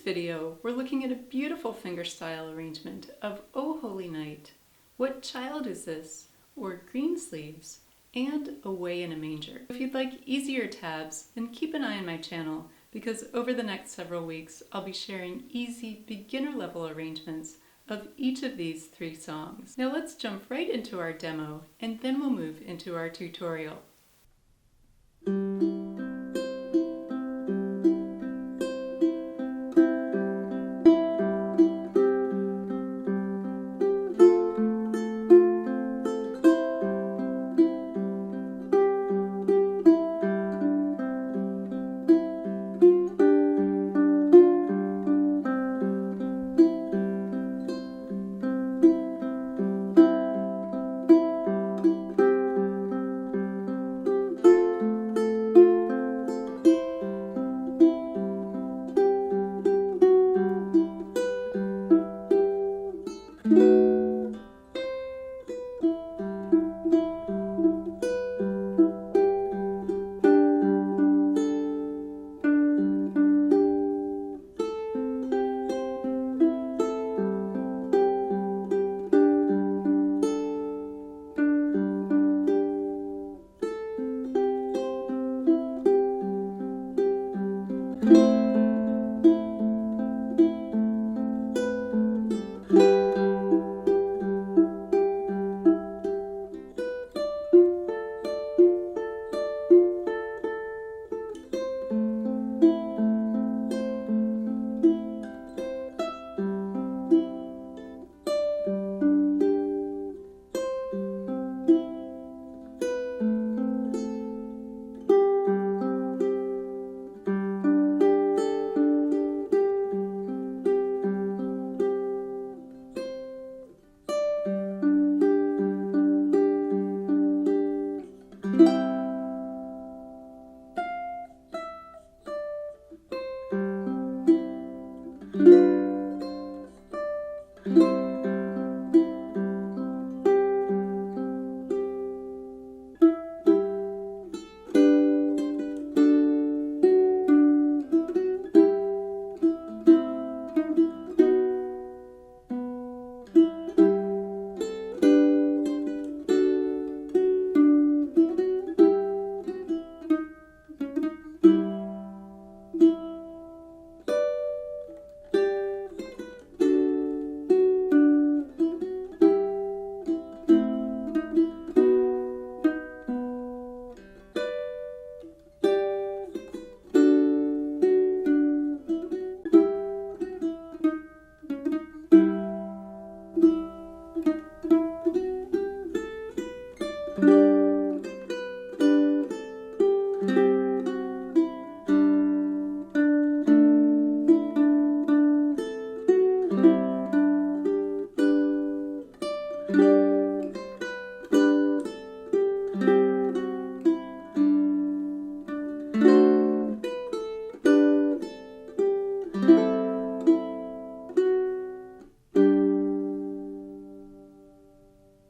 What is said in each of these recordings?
this video, we're looking at a beautiful fingerstyle arrangement of O Holy Night, What Child Is This? Or Greensleeves, and Away in a Manger. If you'd like easier tabs, then keep an eye on my channel because over the next several weeks I'll be sharing easy beginner level arrangements of each of these three songs. Now let's jump right into our demo and then we'll move into our tutorial.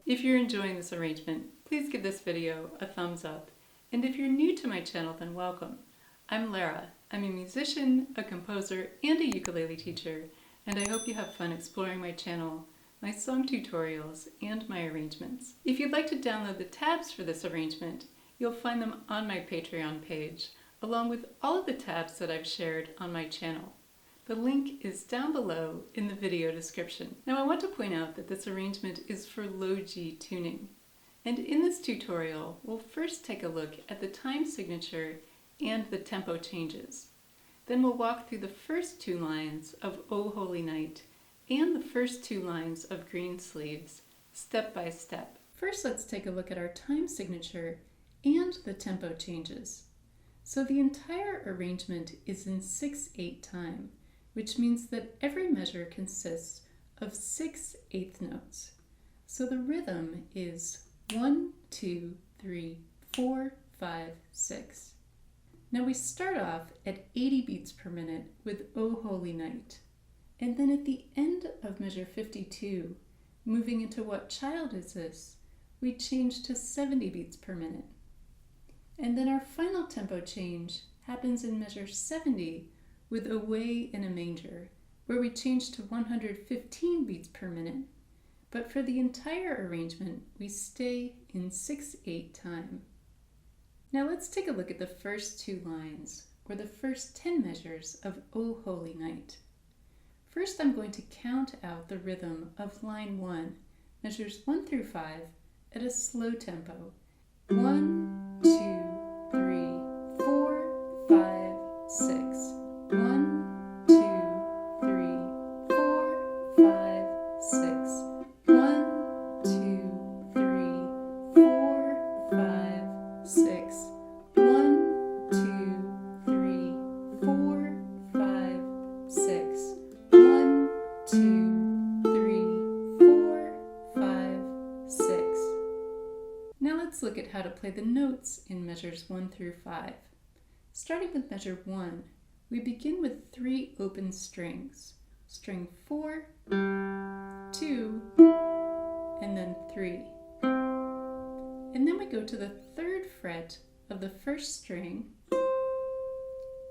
If you're enjoying this arrangement, please give this video a thumbs up. And if you're new to my channel, then welcome. I'm Lara. I'm a musician, a composer, and a ukulele teacher, and I hope you have fun exploring my channel, my song tutorials, and my arrangements. If you'd like to download the tabs for this arrangement, you'll find them on my Patreon page, along with all of the tabs that I've shared on my channel. The link is down below in the video description. Now I want to point out that this arrangement is for low G tuning. And in this tutorial, we'll first take a look at the time signature and the tempo changes. Then we'll walk through the first two lines of O Holy Night and the first two lines of Greensleeves, step by step. First, let's take a look at our time signature and the tempo changes. So the entire arrangement is in 6/8 time, which means that every measure consists of 6/8 notes. So the rhythm is 1, 2, 3, 4, 5, 6. Now we start off at 80 beats per minute with O Holy Night. And then at the end of measure 52, moving into What Child Is This?, we change to 70 beats per minute. And then our final tempo change happens in measure 70 with Away in a Manger, where we change to 115 beats per minute, but for the entire arrangement, we stay in 6/8 time. Now let's take a look at the first two lines, or the first 10 measures of O Holy Night. First, I'm going to count out the rhythm of line 1, measures 1 through 5, at a slow tempo. 1, 2, 3, 4, 5, 6. 1, 2, 3, 4, 5, 6. 1, 2, 3, 4, 5, 6. 1, 2, 3, 4, 5, 6. 1, 2, 3, 4, 5, 6. Now let's look at how to play the notes in measures 1 through 5. Starting with measure 1, we begin with 3 open strings. String 4, 2, and then 3. And then we go to the 3rd fret of the 1st string,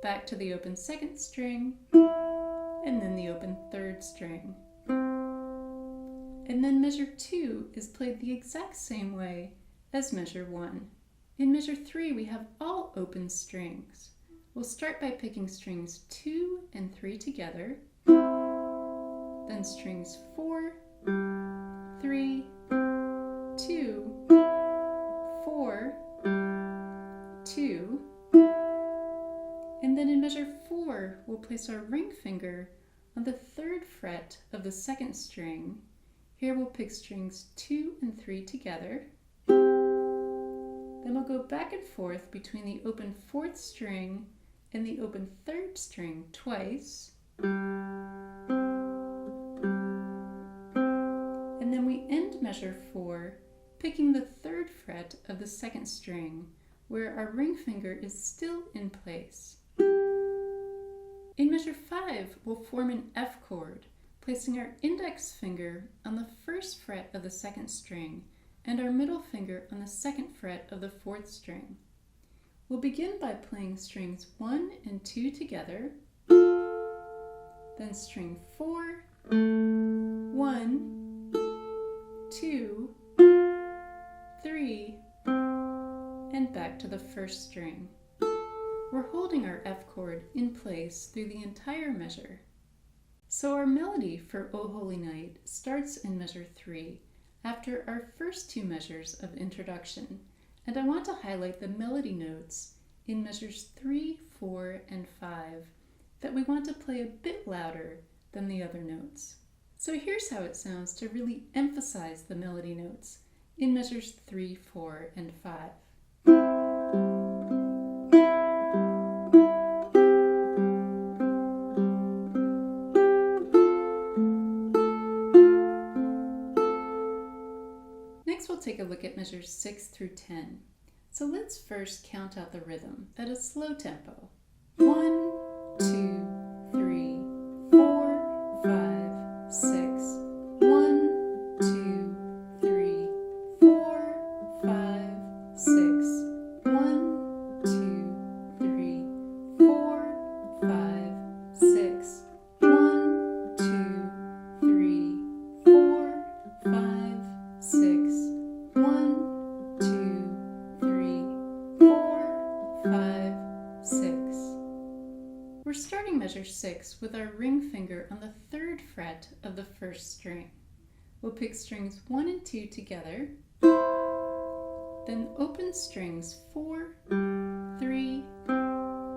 back to the open 2nd string, and then the open 3rd string. And then measure 2 is played the exact same way as measure 1. In measure 3, we have all open strings. We'll start by picking strings 2 and 3 together, then strings 4, 3, 2, 4, 2, and then in measure 4, we'll place our ring finger on the 3rd fret of the 2nd string. Here we'll pick strings 2 and 3 together. Then we'll go back and forth between the open 4th string and the open 3rd string twice. And then we end measure 4 picking the 3rd fret of the 2nd string, where our ring finger is still in place. In measure 5, we'll form an F chord, placing our index finger on the 1st fret of the 2nd string and our middle finger on the 2nd fret of the 4th string. We'll begin by playing strings 1 and 2 together, then string 4, 1, 2, 3, and back to the 1st string. We're holding our F chord in place through the entire measure. So our melody for O Holy Night starts in measure 3, after our first 2 measures of introduction, and I want to highlight the melody notes in measures 3, 4, and 5 that we want to play a bit louder than the other notes. So here's how it sounds to really emphasize the melody notes in measures 3, 4, and 5. Next, we'll take a look at measures 6 through 10. So let's first count out the rhythm at a slow tempo. 1, 2, 3, 4, 5, 6. 1, 2, 3, 4, 5, 6. 1, 2, 3, 4, 5, 6. 1, 2, 3, 4, 5, 6. 1, 2, 3, 4, 5, 6. We're starting measure 6 with our ring finger on the 3rd fret of the 1st string. We'll pick strings 1 and 2 together, then open strings 4, 3,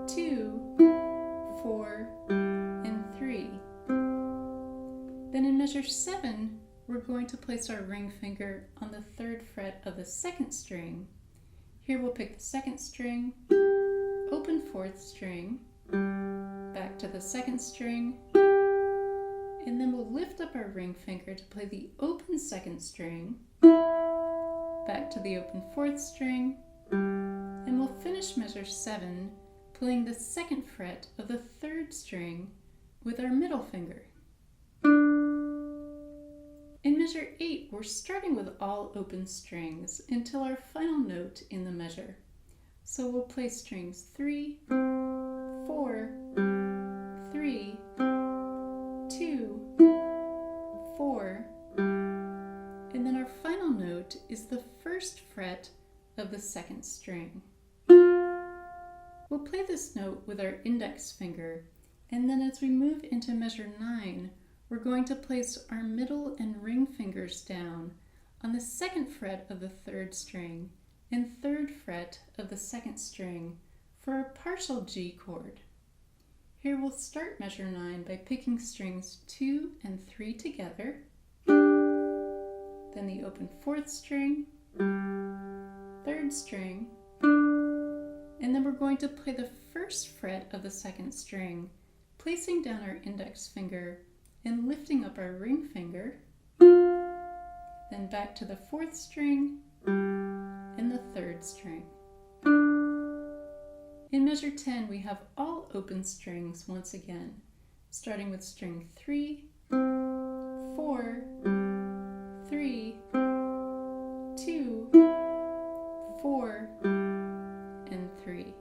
2, 4, and 3. Then in measure 7, we're going to place our ring finger on the 3rd fret of the 2nd string. Here we'll pick the 2nd string, open 4th string, back to the 2nd string, and then we'll lift up our ring finger to play the open 2nd string, back to the open 4th string, and we'll finish measure 7 playing the 2nd fret of the 3rd string with our middle finger. In measure 8, we're starting with all open strings until our final note in the measure. So we'll play strings 3, 4, 3, 2, 4, and then our final note is the first fret of the second string. We'll play this note with our index finger, and then as we move into measure 9, we're going to place our middle and ring fingers down on the second fret of the third string and third fret of the second string for a partial G chord. Here we'll start measure 9 by picking strings 2 and 3 together, then the open fourth string, third string, and then we're going to play the first fret of the second string, placing down our index finger and lifting up our ring finger, then back to the fourth string and the third string. In measure 10, we have all open strings once again, starting with string 3, 4, 3, 2, 4, and 3.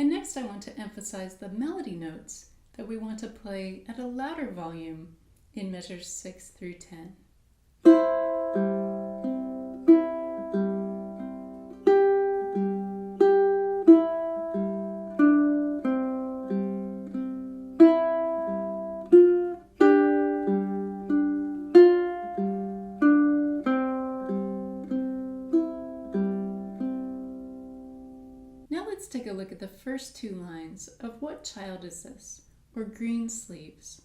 And next I want to emphasize the melody notes that we want to play at a louder volume in measures 6 through 10. Let's take a look at the first two lines of What Child Is This? Or Greensleeves.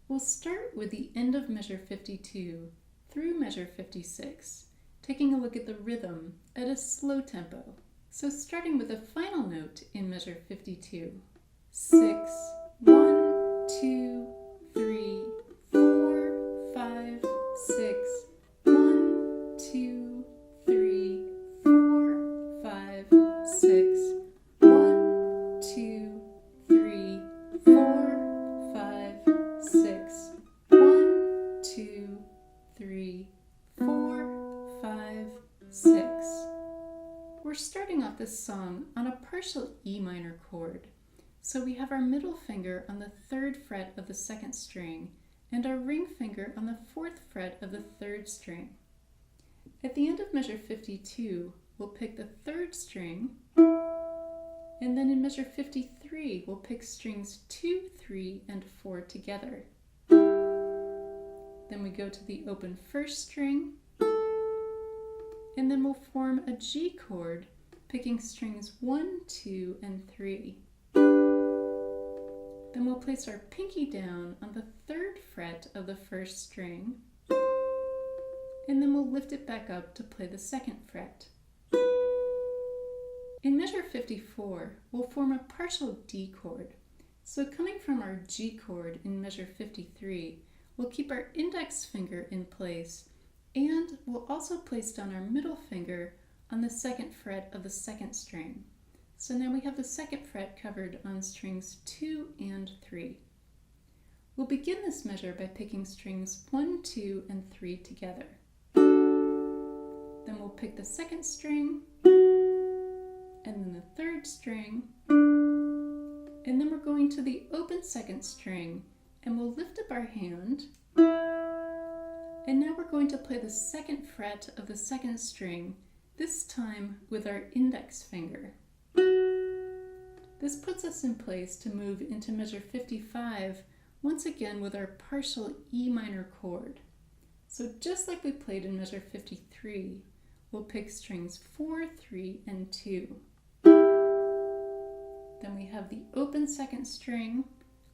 We'll start with the end of measure 52 through measure 56, taking a look at the rhythm at a slow tempo. So starting with the final note in measure 52. 6, 1, 2, 3, 4, 5, 6, 1, 2, 3, 4, 5, 6. 1, 2, 3, 4, 5, 6. 1, 2, 3, 4, 5, 6. We're starting off this song on a partial E minor chord. So we have our middle finger on the third fret of the second string and our ring finger on the fourth fret of the third string. At the end of measure 52, we'll pick the third string, and then in measure 53, we'll pick strings 2, 3, and 4 together. Then we go to the open first string, and then we'll form a G chord, picking strings 1, 2, and 3. Then we'll place our pinky down on the third fret of the first string, and then we'll lift it back up to play the second fret. In measure 54, we'll form a partial D chord. So coming from our G chord in measure 53, we'll keep our index finger in place, and we'll also place down our middle finger on the second fret of the second string. So now we have the second fret covered on strings 2 and 3. We'll begin this measure by picking strings 1, 2, and 3 together. Then we'll pick the second string, and then the third string, and then we're going to the open second string, and we'll lift up our hand, and now we're going to play the second fret of the second string, this time with our index finger. This puts us in place to move into measure 55, once again with our partial E minor chord. So just like we played in measure 53, we'll pick strings 4, 3, and 2. Then we have the open second string,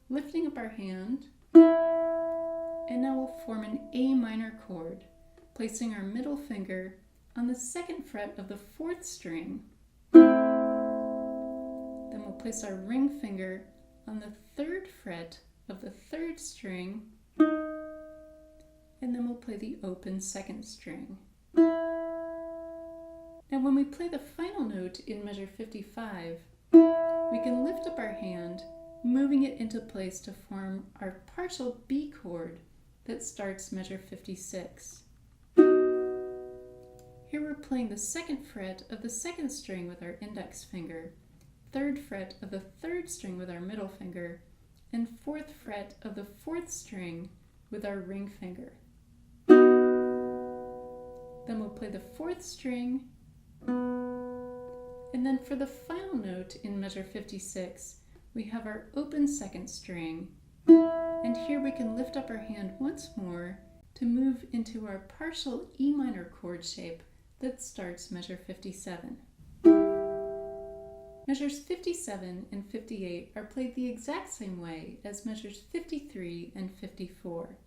lifting up our hand, and now we'll form an A minor chord, placing our middle finger on the second fret of the fourth string. Then we'll place our ring finger on the third fret of the third string, and then we'll play the open second string. Now when we play the final note in measure 55, we can lift up our hand, moving it into place to form our partial B chord that starts measure 56. Here we're playing the second fret of the second string with our index finger, 3rd fret of the 3rd string with our middle finger, and 4th fret of the 4th string with our ring finger. Then we'll play the 4th string, and then for the final note in measure 56, we have our open 2nd string, and here we can lift up our hand once more to move into our partial E minor chord shape that starts measure 57. Measures 57 and 58 are played the exact same way as measures 53 and 54.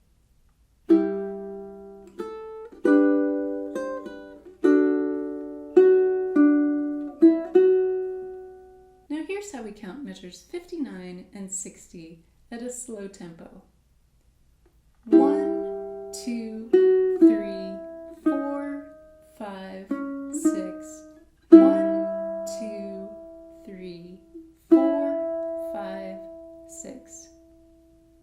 Now here's how we count measures 59 and 60 at a slow tempo. 1, 2, 3, 4, 5, 6. 1, 2, 3, 4, 5, 6.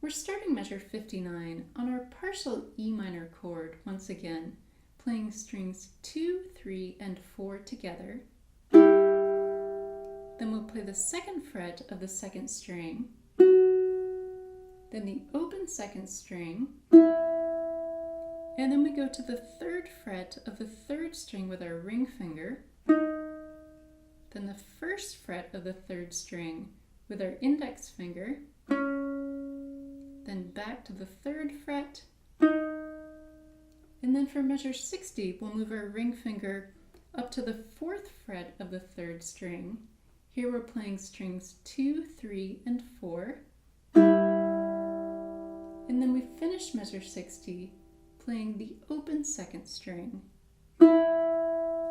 We're starting measure 59 on our partial E minor chord once again, playing strings 2, 3, and 4 together. Then we'll play the 2nd fret of the 2nd string, then the open 2nd string, and then we go to the 3rd fret of the 3rd string with our ring finger, then the 1st fret of the 3rd string with our index finger, then back to the 3rd fret, and then for measure 60 we'll move our ring finger up to the 4th fret of the 3rd string. Here we're playing strings 2, 3, and 4, and then we finish measure 60 playing the open 2nd string.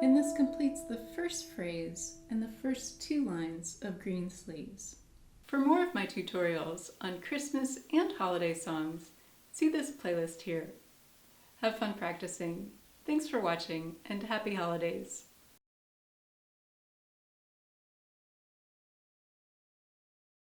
And this completes the first phrase and the first 2 lines of Greensleeves. For more of my tutorials on Christmas and holiday songs, see this playlist here. Have fun practicing. Thanks for watching, and happy holidays.